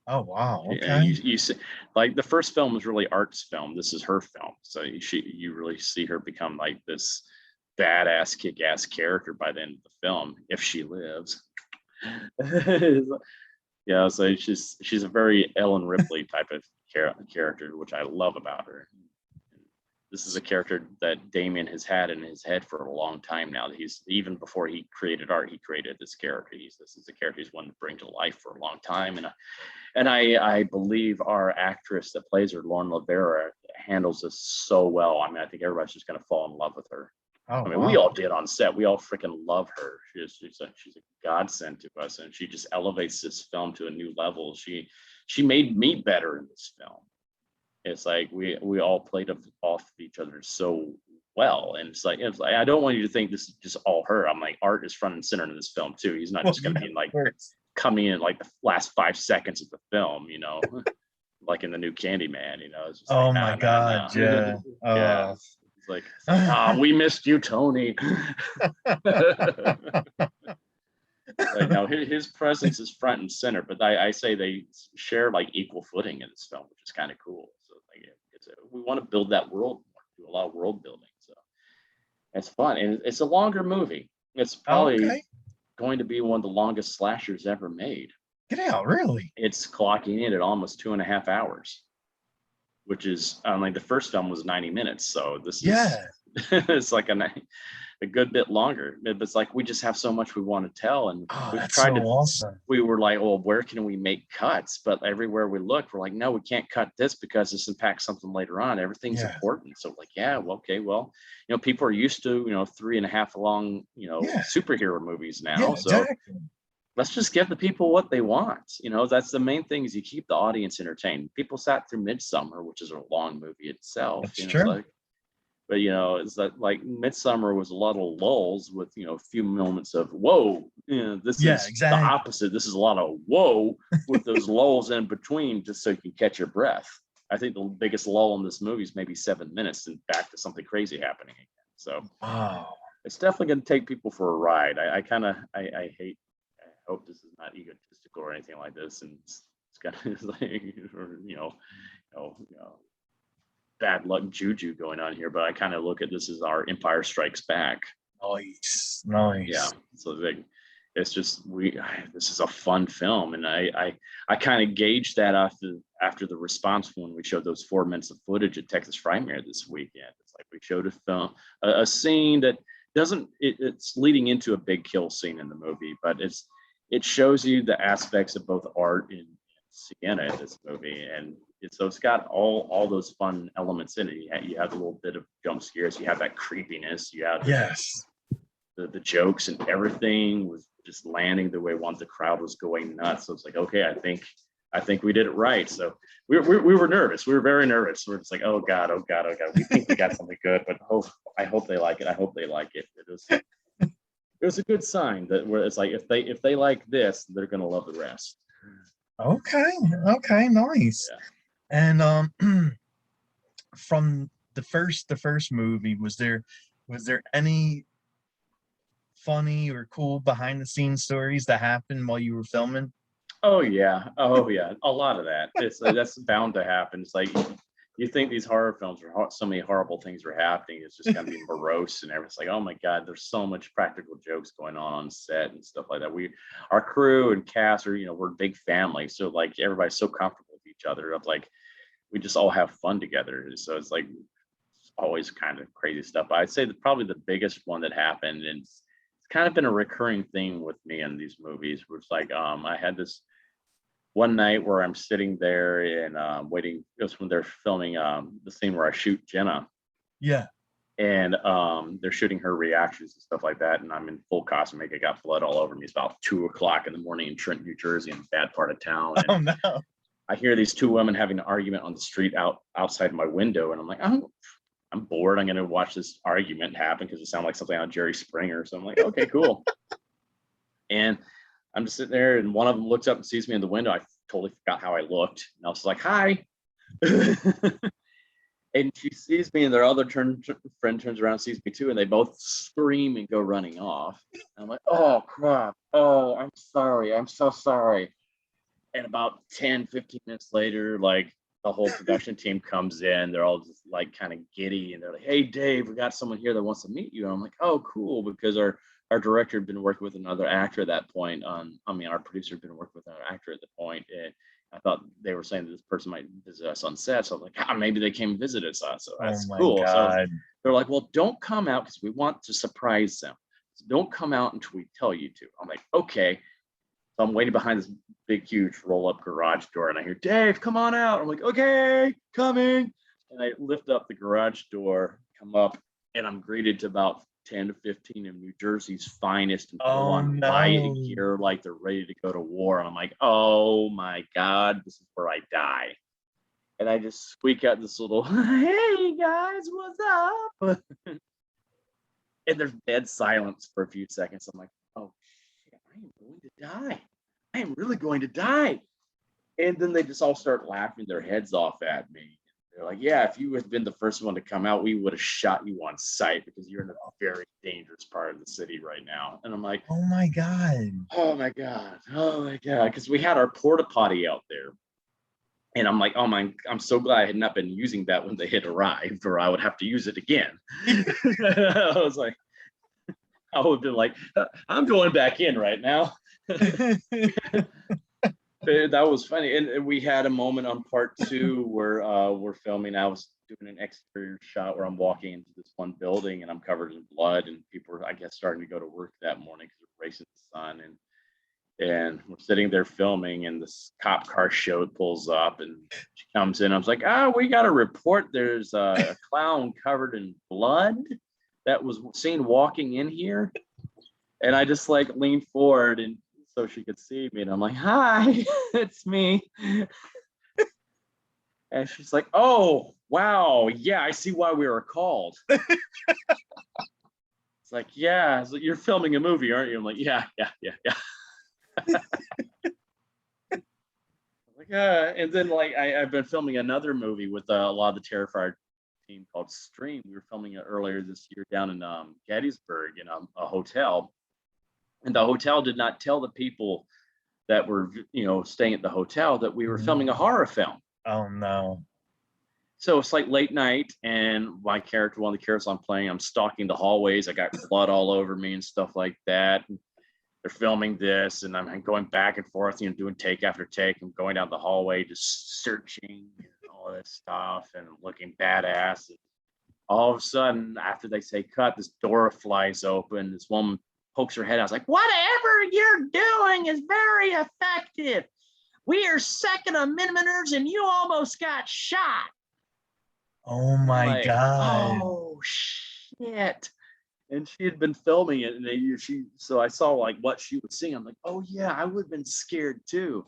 Oh, wow. And Okay. you see, like the first film was really Art's film. This is her film. So you really see her become like this badass, kick-ass character by the end of the film, if she lives. Yeah, so she's a very Ellen Ripley type of character, which I love about her. This is a character that Damien has had in his head for a long time now. He's even before he created art, he created this character. This is a character he's wanted to bring to life for a long time, and I believe our actress that plays her, Lauren Lavera, handles this so well. I mean, I think everybody's just gonna fall in love with her. Oh, I mean, we wow. all did on set. We all freaking love her. She's a godsend to us, and she just elevates this film to a new level. She made me better in this film. It's like we all played off of each other so well, and it's like I don't want you to think this is just all her. I'm like, Art is front and center in this film too. He's not Well, just going to yeah, be like of course. coming in like the last 5 seconds of the film, like in the new Candyman. It's just like Oh my God. nah. Yeah. Yeah, it's like we missed you, Tony. Like no, his presence is front and center, but I say they share like equal footing in this film, which is kind of cool. So like we want to build that world more, do a lot of world building. So it's fun, and it's a longer movie. It's Oh, probably okay. going to be one of the longest slashers ever made. Get out. Really? It's clocking in at almost 2.5 hours, which is like the first film was 90 minutes. So this is Yeah. it's like a good bit longer. It's like we just have so much we want to tell, and Oh, we've that's so tried to. awesome. We were like, well, where can we make cuts? But everywhere we looked, we're like, no, we can't cut this because this impacts something later on. Everything's Yeah. important. So like, yeah, well, okay, well, people are used to 3.5 long Yeah. superhero movies Yeah, now. So exactly. let's just give the people what they want. That's the main thing, is you keep the audience entertained. People sat through Midsummer, which is a long movie itself. That's It's true. like, but it's that like Midsummer was a lot of lulls with a few moments of whoa. This Yeah, is the exactly. opposite. This is a lot of whoa with those lulls in between, just so you can catch your breath. I think the biggest lull in this movie is maybe 7 minutes, and back to something crazy happening again. So Wow. it's definitely going to take people for a ride. I kind of I hate. I hope this is not egotistical or anything like this, and it's got like bad luck juju going on here, but I kind of look at this as our Empire Strikes Back. Nice. Yeah, Nice. so it's just this is a fun film, and I kind of gauged that after the response when we showed those 4 minutes of footage at Texas Frightmare this weekend. It's like we showed a film, a scene that doesn't it's leading into a big kill scene in the movie, but it shows you the aspects of both Art and Sienna in this movie, and so it's got all those fun elements in it. You have a little bit of jump scares, you have that creepiness, you have Yes. the jokes, and everything was just landing the way once the crowd was going nuts. So it's like, okay, I think we did it right. So we were nervous. We were very nervous. We're just like, oh God, oh God, oh God. We think we got something good, but I hope they like it. I hope they like it. It was a good sign that where it's like if they like this, they're gonna love the rest. Okay. Okay. Nice. Yeah. And from the first movie, was there any funny or cool behind the scenes stories that happened while you were filming? Oh yeah, a lot of that. It's like, that's bound to happen. It's like you think these horror films are so many horrible things are happening. It's just gonna be morose and everything. It's like, oh my god, there's so much practical jokes going on set and stuff like that. Our crew and cast are, we're a big family, so like everybody's so comfortable with each other. Of like, we just all have fun together. So it's like it's always kind of crazy stuff. But I'd say that probably the biggest one that happened, and it's kind of been a recurring theme with me in these movies, was like I had this one night where I'm sitting there and waiting. It was when they're filming the scene where I shoot Jenna. Yeah. And they're shooting her reactions and stuff like that. And I'm in full costume makeup. I got blood all over me. It's about 2:00 in the morning in Trenton, New Jersey, in a bad part of town. And Oh no. I hear these two women having an argument on the street outside my window. And I'm like, I'm bored. I'm going to watch this argument happen because it sounds like something on Jerry Springer. So I'm like, okay, cool. And I'm just sitting there, and one of them looks up and sees me in the window. I totally forgot how I looked. And I was like, hi. And she sees me, and their other friend turns around and sees me too. And they both scream and go running off. And I'm like, oh, crap. Oh, I'm sorry. I'm so sorry. And about 10, 15 minutes later, like the whole production team comes in. They're all just like kind of giddy. And they're like, hey, Dave, we got someone here that wants to meet you. And I'm like, oh, cool. Because our director had been working with another actor at that point. Our producer had been working with another actor at the point. And I thought they were saying that this person might visit us on set. So I'm like, maybe they came visit us. So that's cool. God. So they're like, well, don't come out because we want to surprise them. So don't come out until we tell you to. I'm like, okay. So I'm waiting behind this big, huge roll-up garage door, and I hear, Dave, come on out. I'm like, okay, coming. And I lift up the garage door, come up, and I'm greeted to about 10 to 15 of New Jersey's finest and on riot gear, like they're ready to go to war. And I'm like, oh my God, this is where I die. And I just squeak out this little, hey guys, what's up? And there's dead silence for a few seconds. I'm like, oh shit, I am going to die. I am really going to die. And then they just all start laughing their heads off at me. They're like, yeah, if you had been the first one to come out, we would have shot you on sight because you're in a very dangerous part of the city right now. And I'm like, oh my God. Oh my God. Oh my God. Because we had our porta potty out there. And I'm like, I'm so glad I had not been using that when they had arrived, or I would have to use it again. I was like, I would have been like, I'm going back in right now. That was funny. And we had a moment on part 2 where we're filming. I was doing an exterior shot where I'm walking into this one building and I'm covered in blood, and people are, I guess, starting to go to work that morning because they're racing the sun. And we're sitting there filming, and this cop car pulls up, and she comes in. I was like, we got a report. There's a clown covered in blood that was seen walking in here. And I just like leaned forward and so she could see me, and I'm like, hi, it's me. And she's like, oh, wow, yeah, I see why we were called. It's like, yeah, so you're filming a movie, aren't you? I'm like, yeah. Like, and then like I've been filming another movie with a lot of the Terrifier team called Stream. We were filming it earlier this year down in Gettysburg in a hotel. And the hotel did not tell the people that were, staying at the hotel that we were filming a horror film. Oh no. So it's like late night, and one of the characters I'm playing, I'm stalking the hallways. I got blood all over me and stuff like that. And they're filming this, and I'm going back and forth, doing take after take. I'm going down the hallway, just searching and all this stuff and looking badass. And all of a sudden, after they say cut, this door flies open. This woman pokes her head out. I was like, whatever you're doing is very effective. We are Second Amendmenters, and you almost got shot. Oh my God. Oh shit. And she had been filming it, and so I saw like what she was seeing. I'm like, oh yeah, I would have been scared too.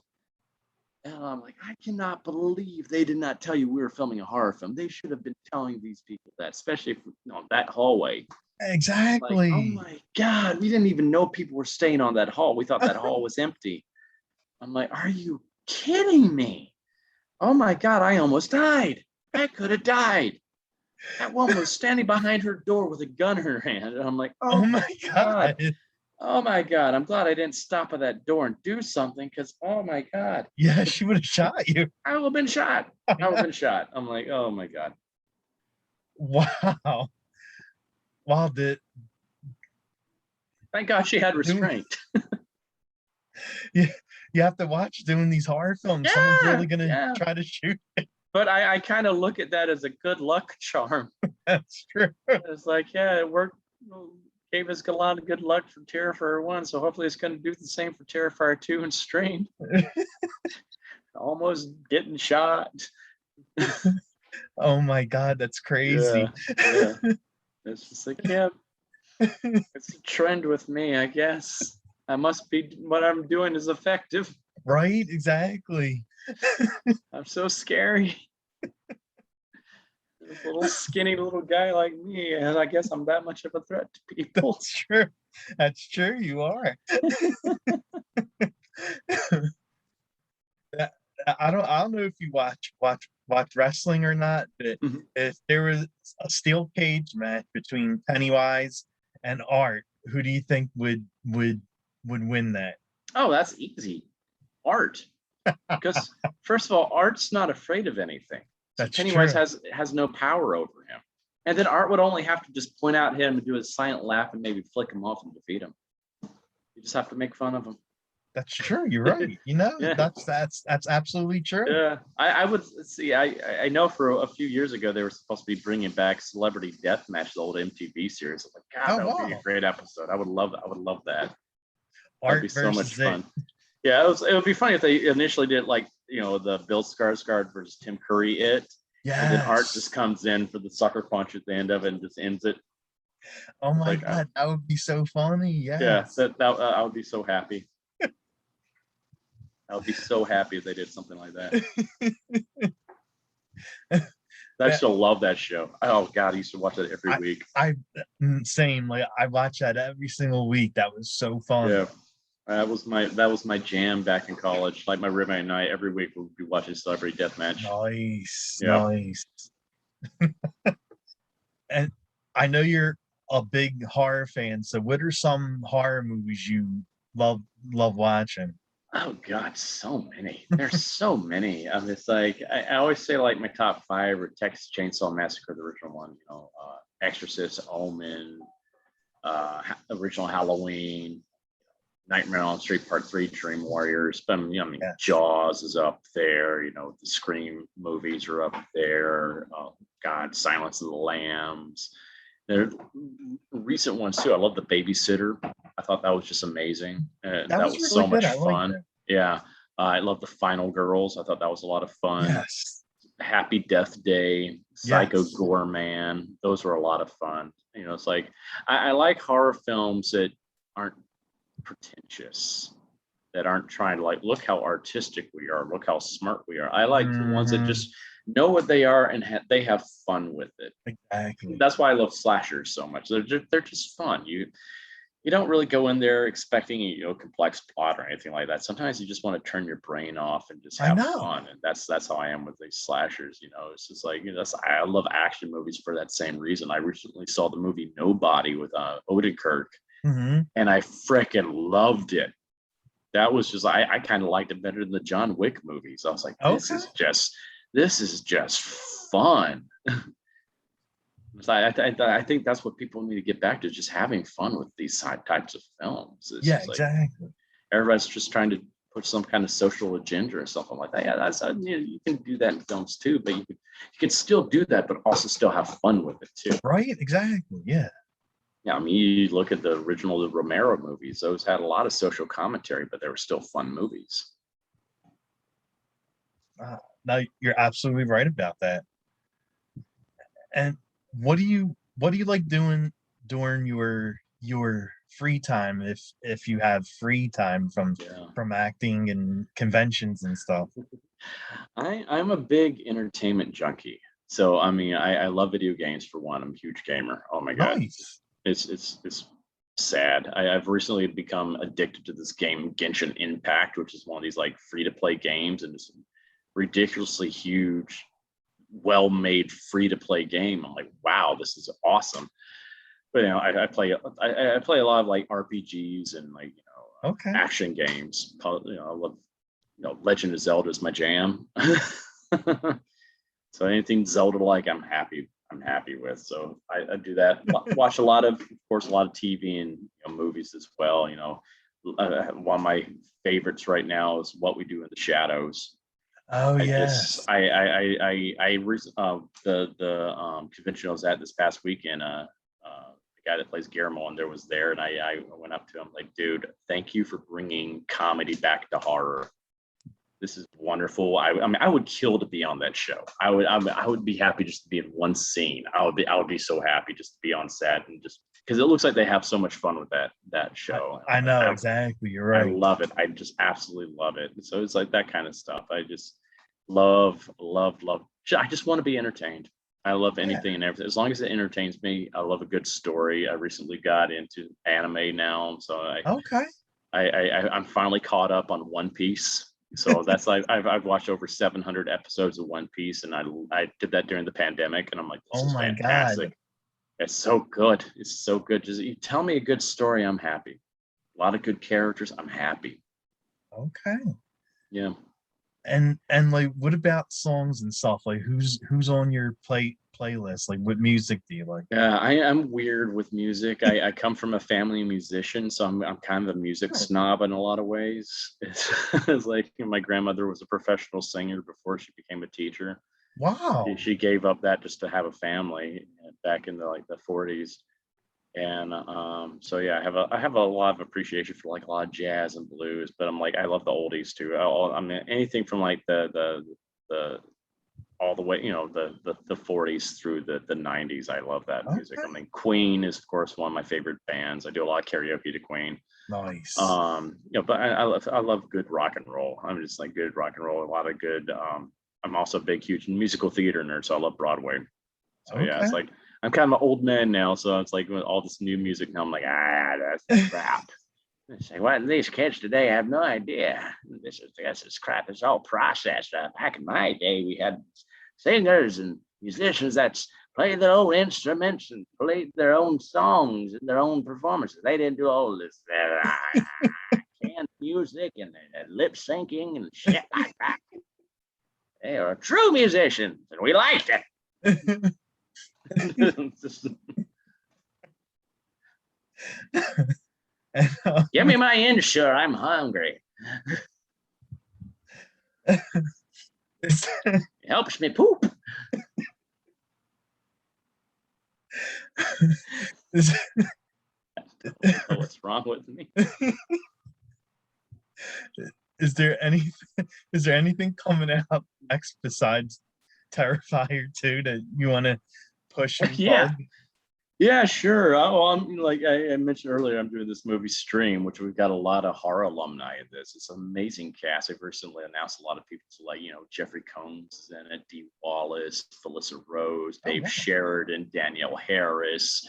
And I'm like, I cannot believe they did not tell you we were filming a horror film. They should have been telling these people that, especially if, that hallway. Exactly. Like, oh my God, we didn't even know people were staying on that hall. We thought that hall was empty. I'm like, are you kidding me? Oh my God, I almost died. I could have died. That woman was standing behind her door with a gun in her hand. And I'm like, oh my God. Oh my God, I'm glad I didn't stop at that door and do something because, oh my God, Yeah, she would have shot you. I would have been shot. I I would have know. been shot. I'm like, oh my God. Wow. Wow, Thank God she had doing restraint. you, you have to watch doing these horror films. Someone's Yeah, really gonna yeah. try to shoot. But I kind of look at that as a good luck charm. That's true. It's like, yeah, it worked. Gave us a lot of good luck for Terrifier 1, so hopefully it's going to do the same for Terrifier 2 and Strain. Almost getting shot. Oh my God, that's Yeah, crazy. yeah. It's just like, yeah, it's a trend with me, I guess. I must be, what I'm doing is effective. Right? Exactly. I'm so scary. This little skinny little guy like me, and I guess I'm that much of a threat to people. That's true. That's true. You are. That- I don't know if you watch wrestling or not, but Mhm. if there was a steel cage match between Pennywise and Art, who do you think would win that? Oh, that's easy. Art. Because first of all, Art's not afraid of anything. So That's Pennywise true. has no power over him. And then Art would only have to just point out him and do a silent laugh and maybe flick him off and defeat him. You just have to make fun of him. That's true. You're right. You know, Yeah. that's absolutely true. Yeah, I would see. I know for a few years ago they were supposed to be bringing back Celebrity Deathmatch, the old MTV series. I was like, God, Oh that would be a wow. great episode. I would love that. I would love that. That'd be Art so much versus it. fun. Yeah, it would be funny if they initially did like the Bill Skarsgård versus Tim Curry and then Art just Yes. comes in for the sucker punch at the end of it and just ends it. Oh It's my like, God, that would be so funny. yeah, Yes. that I would be so happy. I would be so happy if they did something like that. I That still love that show. Oh God, I used to watch that every I week. I same. Like I watch that every single week. That was so fun. Yeah, that was my jam back in college. Like my roommate and I, every week we'd be watching Celebrity Deathmatch. Nice, Yeah. nice. And I know you're a big horror fan. So what are some horror movies you love love watching? Oh God, so many. There's so many. It's like I always say like my top five are Texas Chainsaw Massacre, the original one. Exorcist, Omen, original Halloween, Nightmare on Elm Street Part 3, Dream Warriors. But Yes. Jaws is up there. The Scream movies are up there. Oh God, Silence of the Lambs. There are recent ones too. I love The Babysitter. I thought that was just amazing. That That was was really so good. much I like fun. that. Yeah. I love The Final Girls. I thought that was a lot of fun. Yes. Happy Death Day, Psycho Yes. Gorman. Those were a lot of fun. It's like I like horror films that aren't pretentious, that aren't trying to like look how artistic we are, look how smart we are. I like the ones that Mhm. just know what they are and they have fun with it. Exactly. That's why I love slashers so much. They're just fun. You don't really go in there expecting complex plot or anything like that. Sometimes you just want to turn your brain off and just I have know. fun, and that's how I am with these slashers. It's just like I love action movies for that same reason. I recently saw the movie Nobody with Odenkirk, Hmm. and I freaking loved it. That was just I kind of liked it better than the John Wick movies. I was like, this Okay. is just fun. So I think that's what people need to get back to, just having fun with these types of films. It's Yeah, just like exactly. everybody's just trying to put some kind of social agenda or something like that. Yeah, you can do that in films too, but you can still do that, but also still have fun with it too. Right? Exactly. Yeah. Yeah, I mean, you look at the original Romero movies; those had a lot of social commentary, but they were still fun movies. No, you're absolutely right about that. And what do you like doing during your free time if you have free time Yeah. from acting and conventions and stuff? I'm a big entertainment junkie. So I mean, I love video games for one. I'm a huge gamer. Oh my God. Nice. It's sad. I've recently become addicted to this game, Genshin Impact, which is one of these like free to play games, and it's ridiculously huge, well made free to play game. I'm like, wow, this is awesome. but I play I play a lot of like RPGs and like Okay. action games. I love Legend of Zelda is my jam. So anything Zelda like, I'm happy with. So I do that. Watch a lot of course, a lot of TV and movies as well. One of my favorites right now is What We Do in the Shadows. Oh I just yes. the convention I was at this past weekend. The guy that plays Guillermo and was there, and I went up to him like, dude, thank you for bringing comedy back to horror. This is wonderful. I mean, I would kill to be on that show. I would be happy just to be in one scene. I would be so happy just to be on set and just because it looks like they have so much fun with that show. I know exactly. You're I right. love it. I just absolutely love it. So it's like that kind of stuff. I just love. I just want to be entertained. I love anything and everything. As long as it entertains me, I love a good story. I recently got into anime now. So Okay. I'm finally caught up on One Piece. So that's like I've watched over 700 episodes of One Piece, and I did that during the pandemic, and I'm like, this is fantastic. God. It's so good. It's so good. Just you tell me a good story, I'm happy. A lot of good characters, I'm happy. Okay. Yeah. And like, what about songs and stuff? Like, who's on your playlist? Like, what music do you like? Yeah, I'm weird with music. I come from a family of musicians, so I'm kind of a music snob in a lot of ways. It's like my grandmother was a professional singer before she became a teacher. Wow. She gave up that just to have a family back in the 40s. And so yeah, I have a lot of appreciation for like a lot of jazz and blues, but I'm like I love the oldies too. I mean anything from like the all the way the 40s through the 90s. I love that music. I mean Queen is of course one of my favorite bands. I do a lot of karaoke to Queen. Nice. But I love good rock and roll. I'm just like good rock and roll. A lot of good. I'm also a big huge musical theater nerd, so I love Broadway. So yeah, it's like I'm kind of an old man now, so it's like with all this new music now, I'm like, that's crap. I say, what these kids today have no idea. This is crap. It's all processed. Back in my day, we had singers and musicians that played their own instruments and played their own songs and their own performances. They didn't do all this canned music and lip syncing and shit like that. They are true musicians, and we liked it. Give me my insure. I'm hungry. It helps me poop. What's wrong with me? Is there anything coming out next besides Terrifier 2 that you want to push? Yeah, sure. I'm like I mentioned earlier, I'm doing this movie stream, which we've got a lot of horror alumni in this. It's an amazing cast. I've recently announced a lot of people like Jeffrey Combs is in it, Dee Wallace, Felissa Rose, Dave Sheridan, Danielle Harris.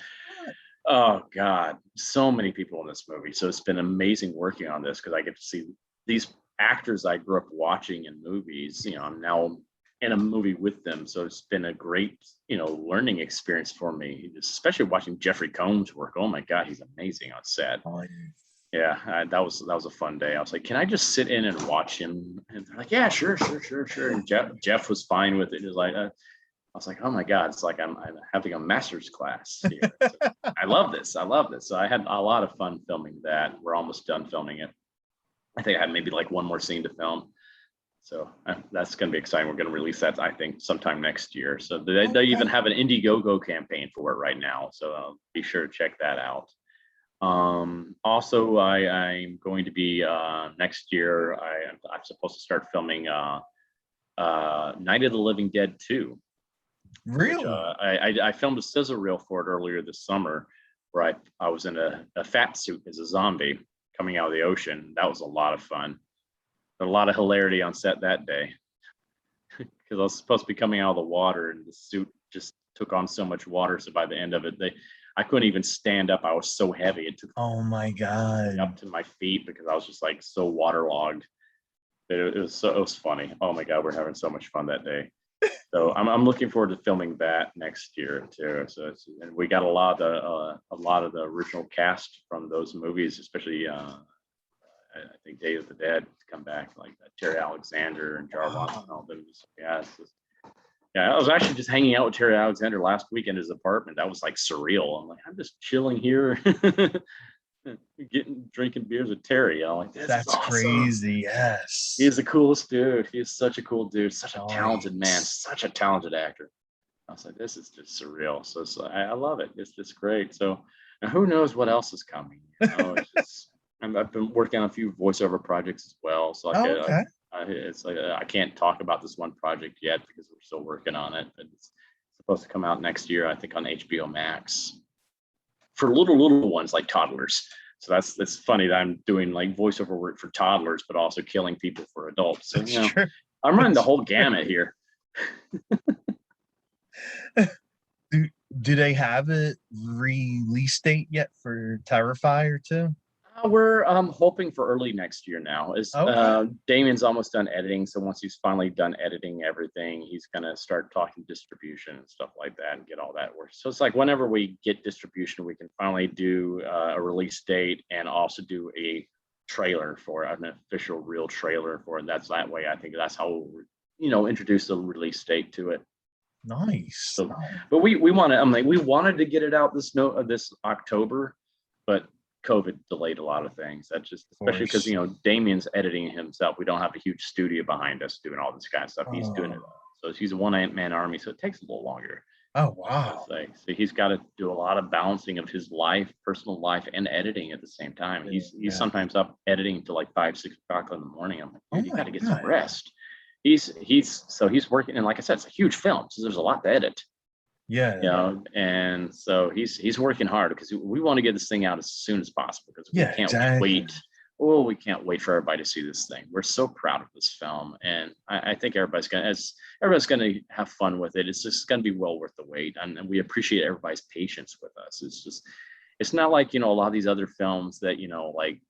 Oh God, so many people in this movie. So it's been amazing working on this because I get to see these actors I grew up watching in movies. I'm now in a movie with them, so it's been a great learning experience for me, especially watching Jeffrey Combs work. Oh my God, he's amazing on set. Yeah, that was a fun day. I was like, can I just sit in and watch him? And they're like, yeah, sure. And Jeff was fine with it. He was like, I was like, oh my God, it's like I'm having a master's class here. So I love this. So I had a lot of fun filming that. We're almost done filming it. I think I had maybe like one more scene to film. So that's going to be exciting. We're going to release that, I think, sometime next year. So they even have an Indiegogo campaign for it right now. So be sure to check that out. Also, I'm going to be next year. I'm supposed to start filming Night of the Living Dead 2. Really? Which, I filmed a sizzle reel for it earlier this summer, where I was in a fat suit as a zombie coming out of the ocean. That was a lot of fun. A lot of hilarity on set that day because I was supposed to be coming out of the water and the suit just took on so much water. So by the end of it, I couldn't even stand up. I was so heavy. It took my God up to my feet because I was just like so waterlogged. It was funny. Oh my God, we're having so much fun that day. So I'm looking forward to filming that next year too. So and we got a lot of the original cast from those movies, especially I think Day of the Dead to come back, like Terry Alexander and Jarvis and all those. Yeah, yeah. I was actually just hanging out with Terry Alexander last week in his apartment. That was like surreal. I'm like, I'm just chilling here, drinking beers with Terry. I'm like, That's awesome. crazy. Yes. He's the coolest dude. He's such a cool dude, such a talented man, Nice. such a talented actor. I was like, this is just surreal. So I love it. It's just great. So and who knows what else is coming? You know, it's just I've been working on a few voiceover projects as well. So Okay. it's like I can't talk about this one project yet because we're still working on it, but it's supposed to come out next year, I think, on HBO Max for little ones like toddlers. So that's funny that I'm doing like voiceover work for toddlers, but also killing people for adults. So you know, True. I'm running the whole gamut here. Do they have a release date yet for Terrifier too? We're hoping for early next year now. Damien's almost done editing, so once he's finally done editing everything, he's gonna start talking distribution and stuff like that and get all that work. So it's like whenever we get distribution, we can finally do a release date and also do a trailer for an official real trailer for it. That's that way. I think that's how we'll introduce the release date to it. Nice. So, but we want to. We wanted to get it out this October, but COVID delayed a lot of things. That's just especially because Damien's editing himself. We don't have a huge studio behind us doing all this kind of stuff. He's doing it, so he's a one-man army. So it takes a little longer. Oh wow! So he's got to do a lot of balancing of his life, personal life, and editing at the same time. He's sometimes up editing till like 5, 6 o'clock in the morning. I'm like, dude, you got to get some rest. He's working, and like I said, it's a huge film, so there's a lot to edit. And so he's working hard because we want to get this thing out as soon as possible because we can't wait. Oh, we can't wait for everybody to see this thing. We're so proud of this film, and I think everybody's gonna have fun with it. It's just gonna be well worth the wait, and we appreciate everybody's patience with us. It's not like a lot of these other films that like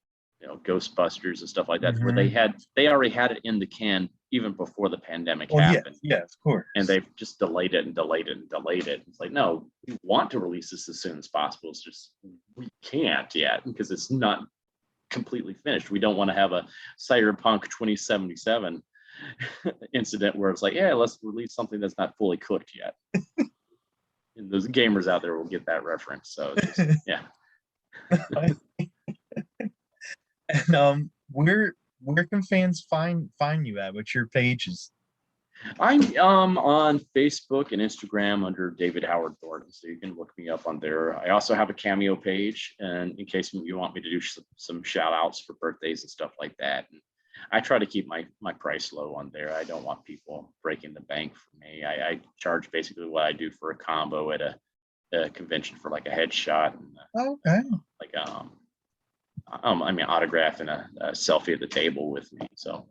Ghostbusters and stuff like that, where they already had it in the can even before the pandemic happened. Yeah, of course. And they've just delayed it and delayed it and delayed it. It's like, no, we want to release this as soon as possible. It's just we can't yet because it's not completely finished. We don't want to have a Cyberpunk 2077 incident where it's like, yeah, let's release something that's not fully cooked yet. And those gamers out there will get that reference. So yeah. And where can fans find you at? What's your pages? I'm on Facebook and Instagram under David Howard Thornton, so you can look me up on there. I also have a Cameo page, and in case you want me to do some shout outs for birthdays and stuff like that. And I try to keep my price low on there. I don't want people breaking the bank for me. I charge basically what I do for a combo at a convention for like a headshot and like autograph and a selfie at the table with me. So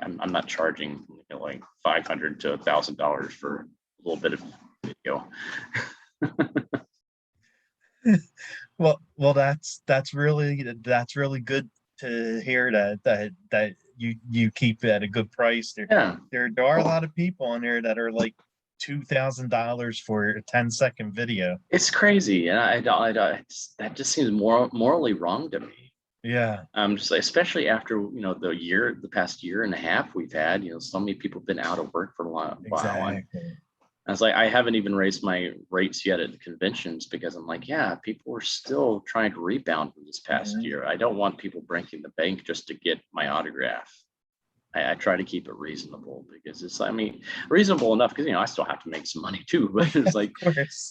I'm not charging like $500 to $1,000 for a little bit of video. well, that's really good to hear that you keep it at a good price. There are a lot of people on there that are like $2,000 for a 10-second video. It's crazy, and that just seems morally wrong to me. Yeah. Just especially after the past year and a half we've had. So many people have been out of work for a while. Exactly. I was like, I haven't even raised my rates yet at the conventions because I'm like, yeah, people are still trying to rebound from this past year. I don't want people breaking the bank just to get my autograph. I try to keep it reasonable because it's, reasonable enough because, I still have to make some money too, but it's like,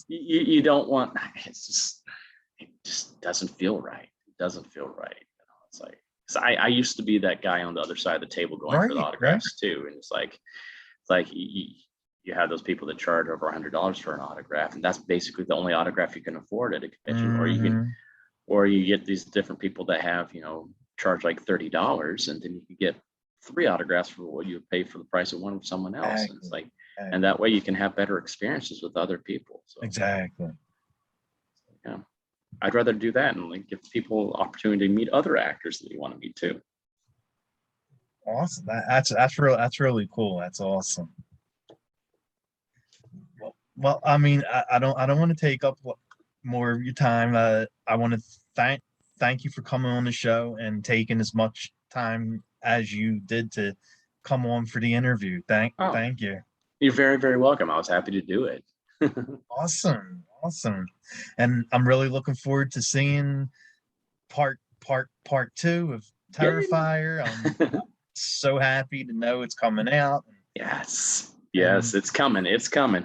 you don't want, it just doesn't feel right. It doesn't feel right. It's like, I used to be that guy on the other side of the table going for the autographs too. And it's like you have those people that charge over $100 for an autograph. And that's basically the only autograph you can afford at a convention, or you get these different people that have, charge like $30 and then you can get 3 autographs for what you would pay for the price of one of someone else. Exactly. And it's like, and that way you can have better experiences with other people. So, exactly. Yeah, I'd rather do that and give people opportunity to meet other actors that you want to meet too. Awesome. That's really cool. That's awesome. Well, I mean, I don't want to take up more of your time. I want to thank you for coming on the show and taking as much time as you did to come on for the interview. Oh, Thank you. you're very, very welcome. I was happy to do it. Awesome, awesome. And I'm really looking forward to seeing part two of Yay. Terrifier. I'm so happy to know it's coming out. Yes. And Yes, it's coming. It's coming.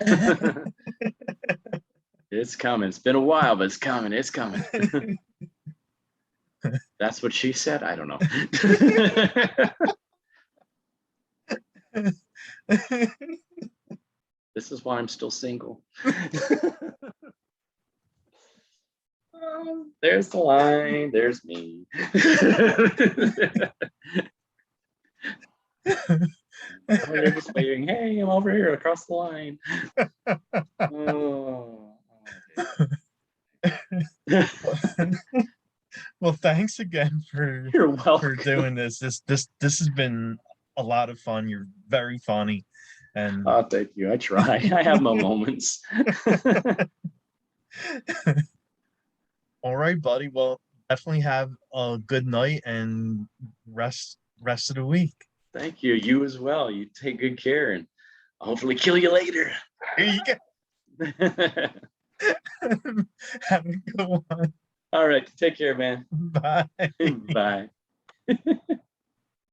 It's coming. It's been a while, but it's coming. It's coming. That's what she said. I don't know. This is why I'm still single. There's the line. There's me. Oh, you're just waving. Hey, I'm over here across the line. Oh. Well, thanks again You're for welcome. doing this. This has been a lot of fun. You're very funny, and Oh, thank you. I try. I have my moments. all right, buddy. Well, definitely have a good night and rest of the week. Thank you. You as well. You take good care, and I'll hopefully kill you later. Here you go. Have a good one. All right. Take care, man. Bye. Bye.